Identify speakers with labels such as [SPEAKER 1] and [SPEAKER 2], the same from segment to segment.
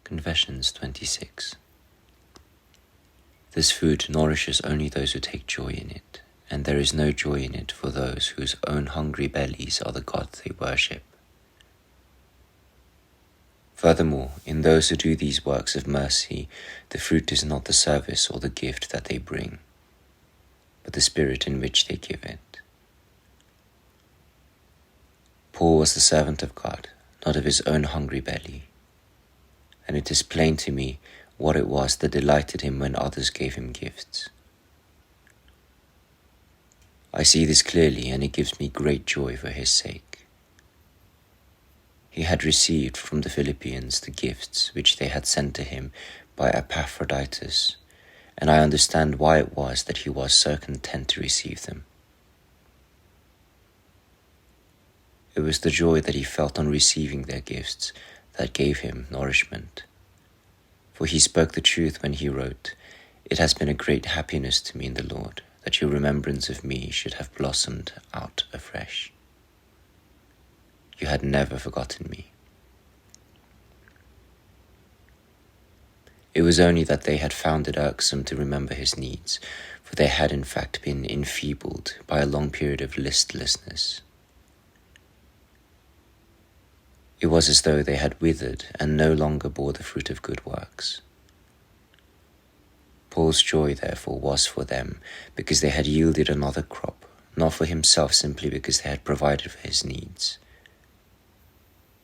[SPEAKER 1] Confessions 26. This food nourishes only those who take joy in it, and there is no joy in it for those whose own hungry bellies are the gods they worship. Furthermore, in those who do these works of mercy, the fruit is not the service or the gift that they bring, but the spirit in which they give it. Paul was the servant of God, not of his own hungry belly, and it is plain to me what it was that delighted him when others gave him gifts. I see this clearly, and it gives me great joy for his sake. He had received from the Philippians the gifts which they had sent to him by Epaphroditus, and I understand why it was that he was so content to receive them. It was the joy that he felt on receiving their gifts that gave him nourishment. For he spoke the truth when he wrote, "It has been a great happiness to me in the Lord that your remembrance of me should have blossomed out afresh. You had never forgotten me." It was only that they had found it irksome to remember his needs, for they had in fact been enfeebled by a long period of listlessness. It was as though they had withered and no longer bore the fruit of good works. Paul's joy, therefore, was for them because they had yielded another crop, not for himself simply because they had provided for his needs.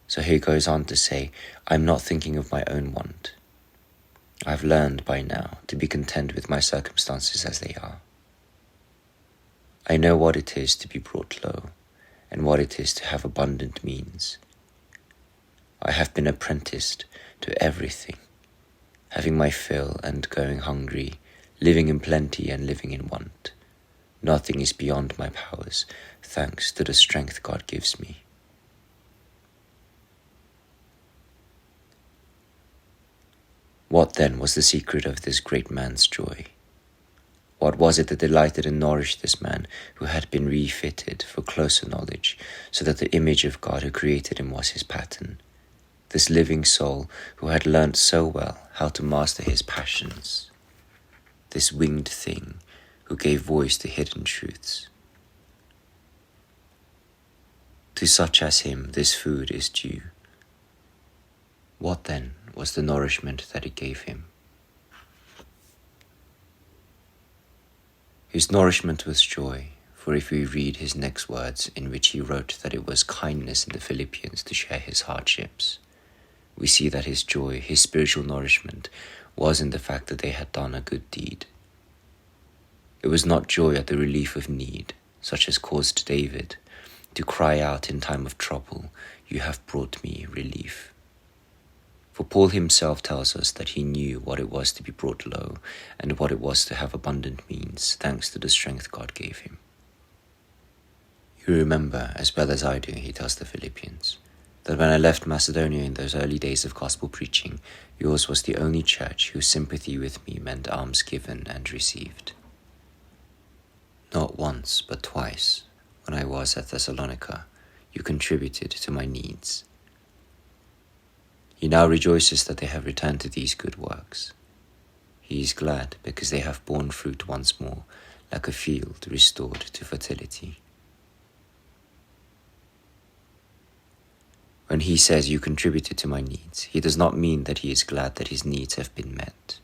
[SPEAKER 1] So he goes on to say, "I'm not thinking of my own want. I've learned by now to be content with my circumstances as they are. I know what it is to be brought low, and what it is to have abundant means. I have been apprenticed to everything, having my fill and going hungry, living in plenty and living in want. Nothing is beyond my powers, thanks to the strength God gives me." What then was the secret of this great man's joy? What was it that delighted and nourished this man who had been refitted for closer knowledge, so that the image of God who created him was his pattern? This living soul who had learnt so well how to master his passions. This winged thing who gave voice to hidden truths. To such as him this food is due. What then was the nourishment that it gave him? His nourishment was joy, for if we read his next words in which he wrote that it was kindness in the Philippians to share his hardships, we see that his joy, his spiritual nourishment, was in the fact that they had done a good deed. It was not joy at the relief of need, such as caused David to cry out in time of trouble, "You have brought me relief." For Paul himself tells us that he knew what it was to be brought low and what it was to have abundant means, thanks to the strength God gave him. "You remember, as well as I do," he tells the Philippians, "that when I left Macedonia in those early days of gospel preaching, yours was the only church whose sympathy with me meant alms given and received. Not once, but twice, when I was at Thessalonica, you contributed to my needs. He now rejoices that they have returned to these good works. He is glad because they have borne fruit once more, like a field restored to fertility." When he says you contributed to my needs, he does not mean that he is glad that his needs have been met.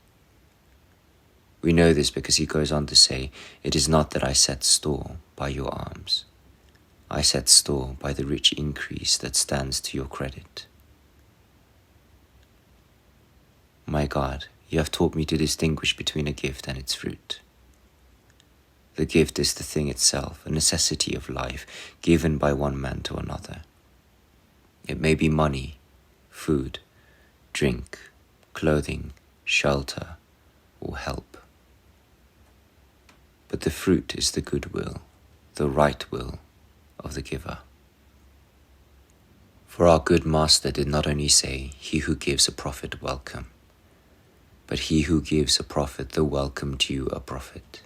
[SPEAKER 1] We know this because he goes on to say, "It is not that I set store by your alms. I set store by the rich increase that stands to your credit." My God, you have taught me to distinguish between a gift and its fruit. The gift is the thing itself, a necessity of life, given by one man to another. It may be money, food, drink, clothing, shelter, or help. But the fruit is the good will, the right will of the giver. For our good Master did not only say, "He who gives a prophet welcome," but "He who gives a prophet the welcome due a prophet."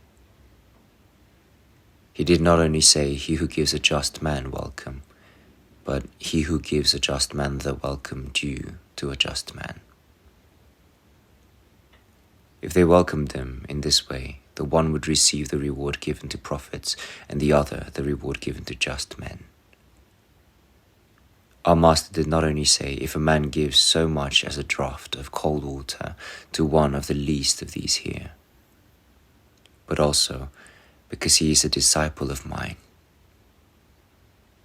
[SPEAKER 1] He did not only say, "He who gives a just man welcome," but "He who gives a just man the welcome due to a just man." If they welcomed them in this way, the one would receive the reward given to prophets, and the other the reward given to just men. Our Master did not only say, if a man gives so much as a draught of cold water to one of the least of these here, but also because he is a disciple of mine.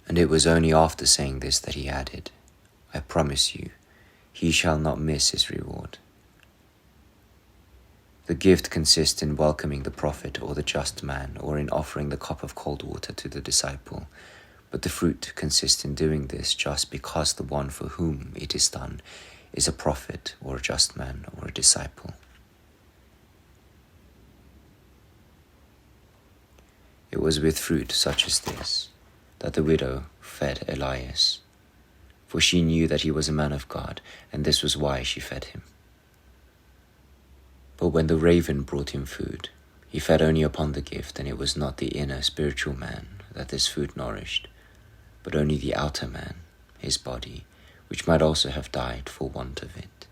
[SPEAKER 1] And it was only after saying this that he added, I promise you, he shall not miss his reward. The gift consists in welcoming the prophet or the just man, or in offering the cup of cold water to the disciple, but the fruit consists in doing this just because the one for whom it is done is a prophet or a just man or a disciple. It was with fruit such as this that the widow fed Elias, for she knew that he was a man of God, and this was why she fed him. But when the raven brought him food, he fed only upon the gift, and it was not the inner spiritual man that this food nourished, but only the outer man, his body, which might also have died for want of it.